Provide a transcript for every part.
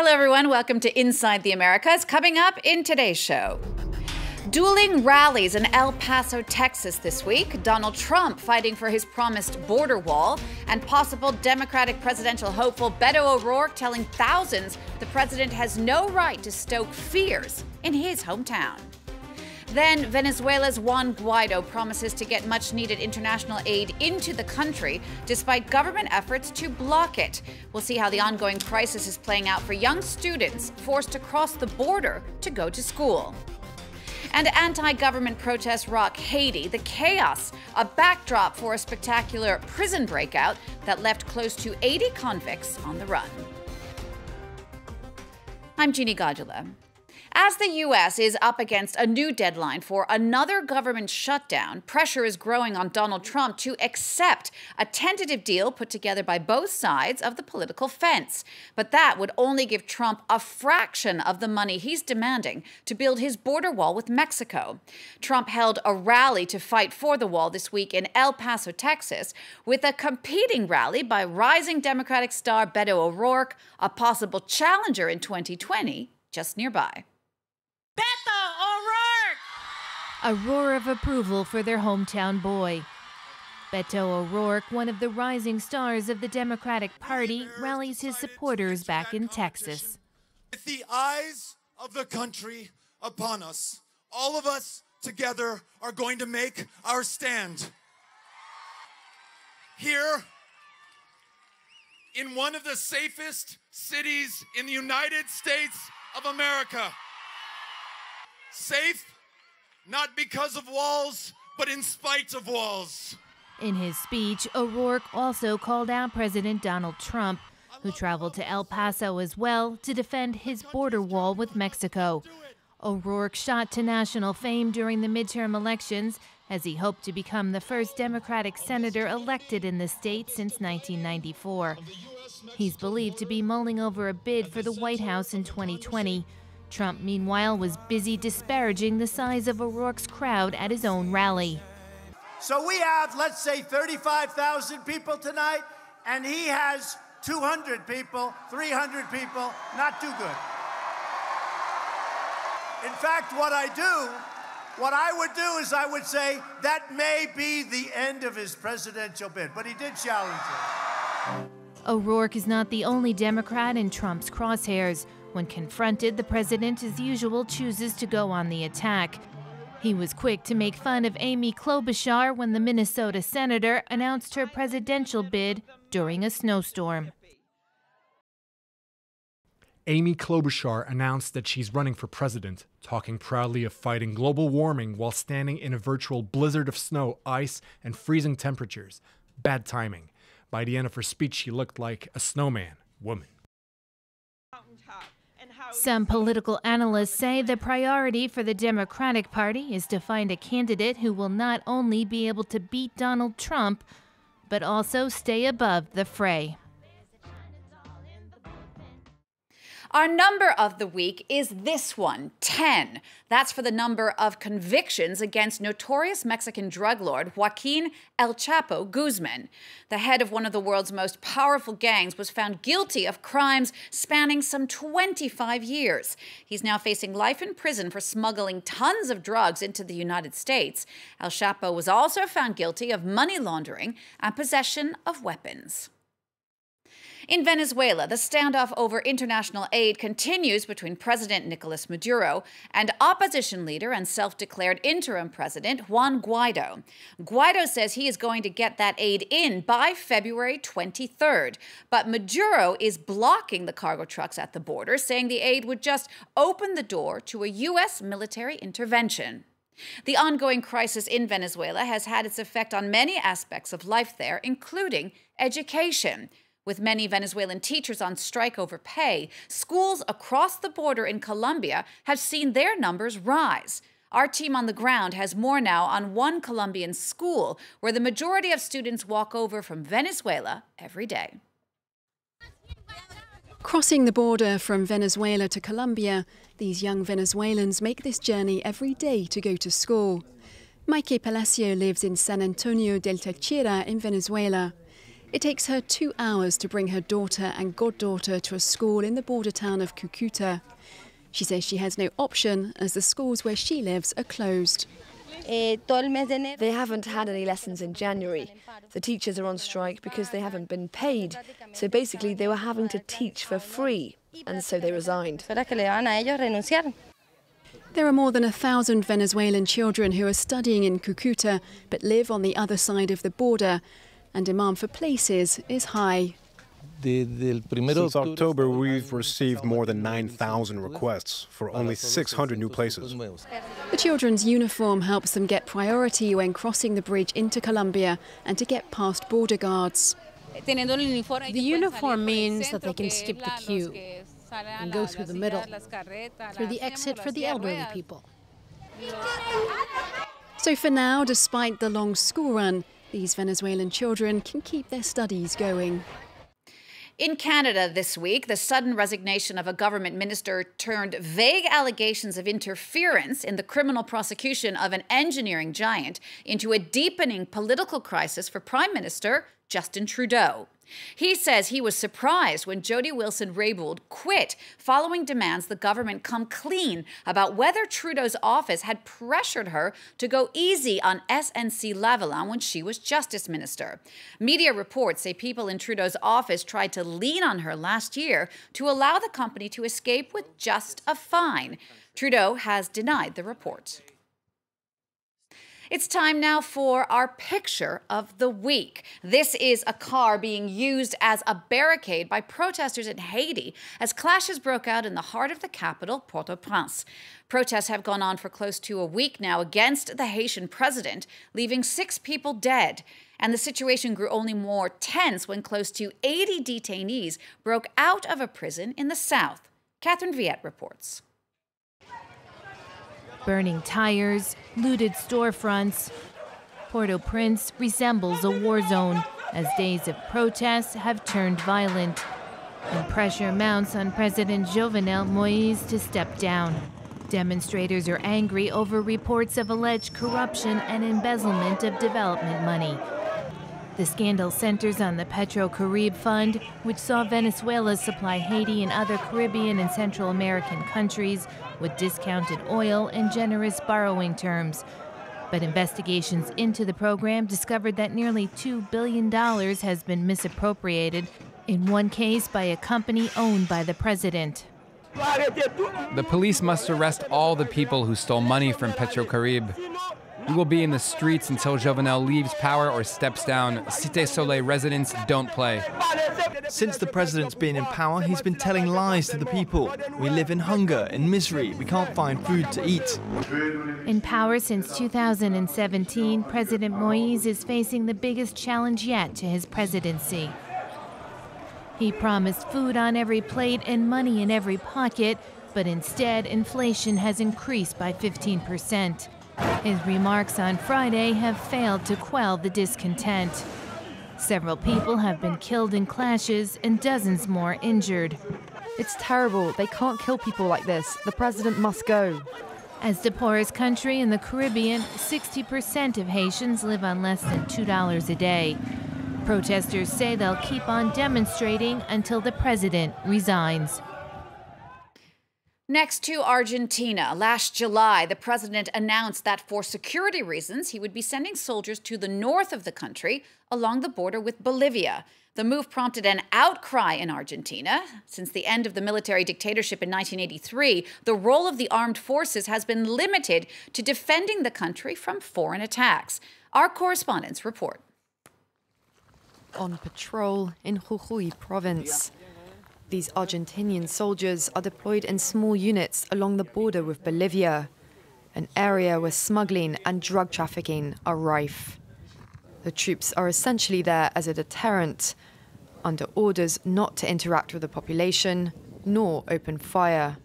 Hello, everyone. Welcome to Inside the Americas. Coming up in today's show. Dueling rallies in El Paso, Texas this week. Donald Trump fighting for his promised border wall. And possible Democratic presidential hopeful Beto O'Rourke telling thousands the president has no right to stoke fears in his hometown. Then Venezuela's Juan Guaido promises to get much-needed international aid into the country despite government efforts to block it. We'll see how the ongoing crisis is playing out for young students forced to cross the border to go to school. And anti-government protests rock Haiti, the chaos, a backdrop for a spectacular prison breakout that left close to 80 convicts on the run. I'm Jeannie Godula. As the U.S. is up against a new deadline for another government shutdown, pressure is growing on Donald Trump to accept a tentative deal put together by both sides of the political fence. But that would only give Trump a fraction of the money he's demanding to build his border wall with Mexico. Trump held a rally to fight for the wall this week in El Paso, Texas, with a competing rally by rising Democratic star Beto O'Rourke, a possible challenger in 2020, just nearby. A roar of approval for their hometown boy. Beto O'Rourke, one of the rising stars of the Democratic Party, rallies his supporters back in Texas. With the eyes of the country upon us, all of us together are going to make our stand. Here, in one of the safest cities in the United States of America. Safe, not because of walls, but in spite of walls. In his speech, O'Rourke also called out President Donald Trump, who traveled to El Paso as well to defend his border wall with Mexico. O'Rourke shot to national fame during the midterm elections as he hoped to become the first Democratic senator elected in the state since 1994. He's believed to be mulling over a bid for the White House in 2020. Trump, meanwhile, was busy disparaging the size of O'Rourke's crowd at his own rally. So we have, let's say, 35,000 people tonight, and he has 200 people, 300 people, not too good. In fact, what I would do is I would say that may be the end of his presidential bid, but he did challenge it. O'Rourke is not the only Democrat in Trump's crosshairs. When confronted, the president, as usual, chooses to go on the attack. He was quick to make fun of Amy Klobuchar when the Minnesota senator announced her presidential bid during a snowstorm. Amy Klobuchar announced that she's running for president, talking proudly of fighting global warming while standing in a virtual blizzard of snow, ice, and freezing temperatures. Bad timing. By the end of her speech, she looked like a snowman woman. Some political analysts say the priority for the Democratic Party is to find a candidate who will not only be able to beat Donald Trump, but also stay above the fray. Our number of the week is this one, 10. That's for the number of convictions against notorious Mexican drug lord Joaquin El Chapo Guzman. The head of one of the world's most powerful gangs was found guilty of crimes spanning some 25 years. He's now facing life in prison for smuggling tons of drugs into the United States. El Chapo was also found guilty of money laundering and possession of weapons. In Venezuela, the standoff over international aid continues between President Nicolas Maduro and opposition leader and self-declared interim president Juan Guaido. Guaido says he is going to get that aid in by February 23rd, but Maduro is blocking the cargo trucks at the border, saying the aid would just open the door to a U.S. military intervention. The ongoing crisis in Venezuela has had its effect on many aspects of life there, including education. With many Venezuelan teachers on strike over pay, schools across the border in Colombia have seen their numbers rise. Our team on the ground has more now on one Colombian school where the majority of students walk over from Venezuela every day. Crossing the border from Venezuela to Colombia, these young Venezuelans make this journey every day to go to school. Maike Palacio lives in San Antonio del Táchira in Venezuela. It takes her 2 hours to bring her daughter and goddaughter to a school in the border town of Cúcuta. She says she has no option as the schools where she lives are closed. They haven't had any lessons in January. The teachers are on strike because they haven't been paid. So basically they were having to teach for free, and so they resigned. There are more than 1,000 Venezuelan children who are studying in Cúcuta but live on the other side of the border, and demand for places is high. Since October, we've received more than 9,000 requests for only 600 new places. The children's uniform helps them get priority when crossing the bridge into Colombia and to get past border guards. The uniform means that they can skip the queue and go through the middle, through the exit for the elderly people. So for now, despite the long school run, these Venezuelan children can keep their studies going. In Canada this week, the sudden resignation of a government minister turned vague allegations of interference in the criminal prosecution of an engineering giant into a deepening political crisis for Prime Minister Justin Trudeau. He says he was surprised when Jody Wilson-Raybould quit following demands the government come clean about whether Trudeau's office had pressured her to go easy on SNC-Lavalin when she was Justice Minister. Media reports say people in Trudeau's office tried to lean on her last year to allow the company to escape with just a fine. Trudeau has denied the report. It's time now for our picture of the week. This is a car being used as a barricade by protesters in Haiti as clashes broke out in the heart of the capital, Port-au-Prince. Protests have gone on for close to a week now against the Haitian president, leaving 6 people dead. And the situation grew only more tense when close to 80 detainees broke out of a prison in the south. Catherine Viette reports. Burning tires, looted storefronts. Port-au-Prince resembles a war zone as days of protests have turned violent. And pressure mounts on President Jovenel Moïse to step down. Demonstrators are angry over reports of alleged corruption and embezzlement of development money. The scandal centers on the Petro-Carib Fund, which saw Venezuela supply Haiti and other Caribbean and Central American countries with discounted oil and generous borrowing terms. But investigations into the program discovered that nearly $2 billion has been misappropriated, in one case by a company owned by the president. The police must arrest all the people who stole money from Petro-Carib. We will be in the streets until Jovenel leaves power or steps down. Cité Soleil residents don't play. Since the president's been in power, he's been telling lies to the people. We live in hunger, in misery. We can't find food to eat. In power since 2017, President Moïse is facing the biggest challenge yet to his presidency. He promised food on every plate and money in every pocket, but instead, inflation has increased by 15%. His remarks on Friday have failed to quell the discontent. Several people have been killed in clashes and dozens more injured. It's terrible. They can't kill people like this. The president must go. As the poorest country in the Caribbean, 60% of Haitians live on less than $2 a day. Protesters say they'll keep on demonstrating until the president resigns. Next to Argentina, last July, the president announced that for security reasons, he would be sending soldiers to the north of the country along the border with Bolivia. The move prompted an outcry in Argentina. Since the end of the military dictatorship in 1983, the role of the armed forces has been limited to defending the country from foreign attacks. Our correspondents report. On patrol in Jujuy province. These Argentinian soldiers are deployed in small units along the border with Bolivia, an area where smuggling and drug trafficking are rife. The troops are essentially there as a deterrent, under orders not to interact with the population, nor open fire.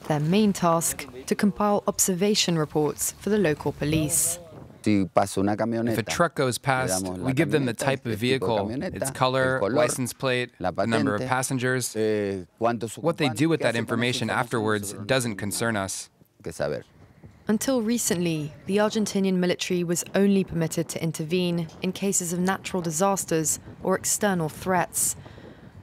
Their main task, to compile observation reports for the local police. If a truck goes past, we give them the type of vehicle, its color, license plate, the number of passengers. What they do with that information afterwards doesn't concern us. Until recently, the Argentinian military was only permitted to intervene in cases of natural disasters or external threats.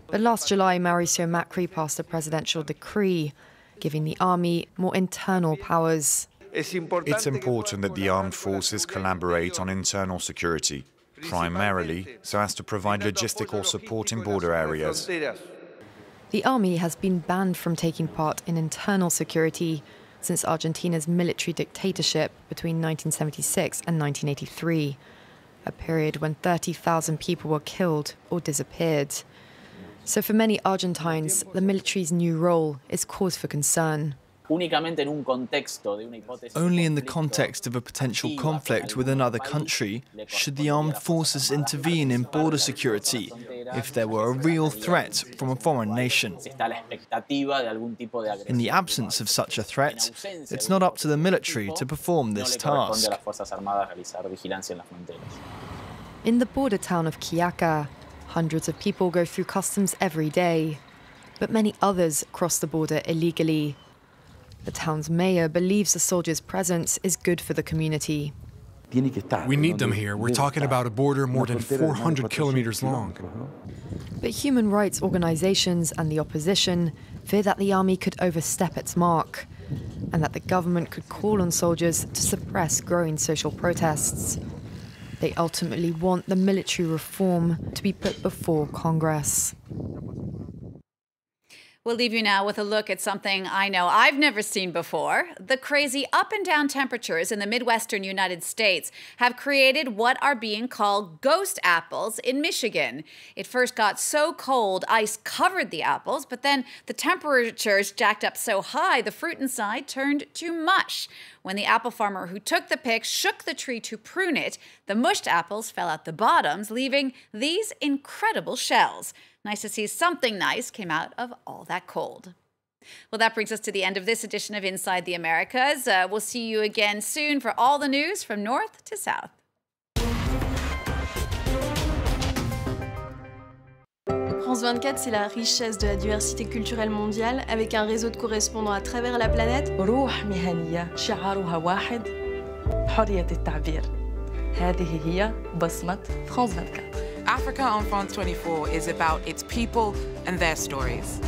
But last July, Mauricio Macri passed a presidential decree giving the army more internal powers. It's important that the armed forces collaborate on internal security, primarily so as to provide logistical support in border areas. The army has been banned from taking part in internal security since Argentina's military dictatorship between 1976 and 1983, a period when 30,000 people were killed or disappeared. So for many Argentines, the military's new role is cause for concern. Only in the context of a potential conflict with another country should the armed forces intervene in border security if there were a real threat from a foreign nation. In the absence of such a threat, it's not up to the military to perform this task. In the border town of Quiaca, hundreds of people go through customs every day, but many others cross the border illegally. The town's mayor believes the soldiers' presence is good for the community. We need them here. We're talking about a border more than 400 kilometers long. But human rights organizations and the opposition fear that the army could overstep its mark and that the government could call on soldiers to suppress growing social protests. They ultimately want the military reform to be put before Congress. We'll leave you now with a look at something I know I've never seen before. The crazy up and down temperatures in the Midwestern United States have created what are being called ghost apples in Michigan. It first got so cold, ice covered the apples, but then the temperatures jacked up so high, the fruit inside turned to mush. When the apple farmer who took the pick shook the tree to prune it, the mushed apples fell out the bottoms, leaving these incredible shells. Nice to see something nice came out of all that cold. Well, that brings us to the end of this edition of Inside the Americas. We'll see you again soon for all the news from north to south. France 24, c'est la richesse de la diversité culturelle mondiale avec un réseau de correspondants à travers la planète. روح مهنية شعارها واحد حرية التعبير. هذه هي بصمة France 24. Africa on France 24 is about its people and their stories.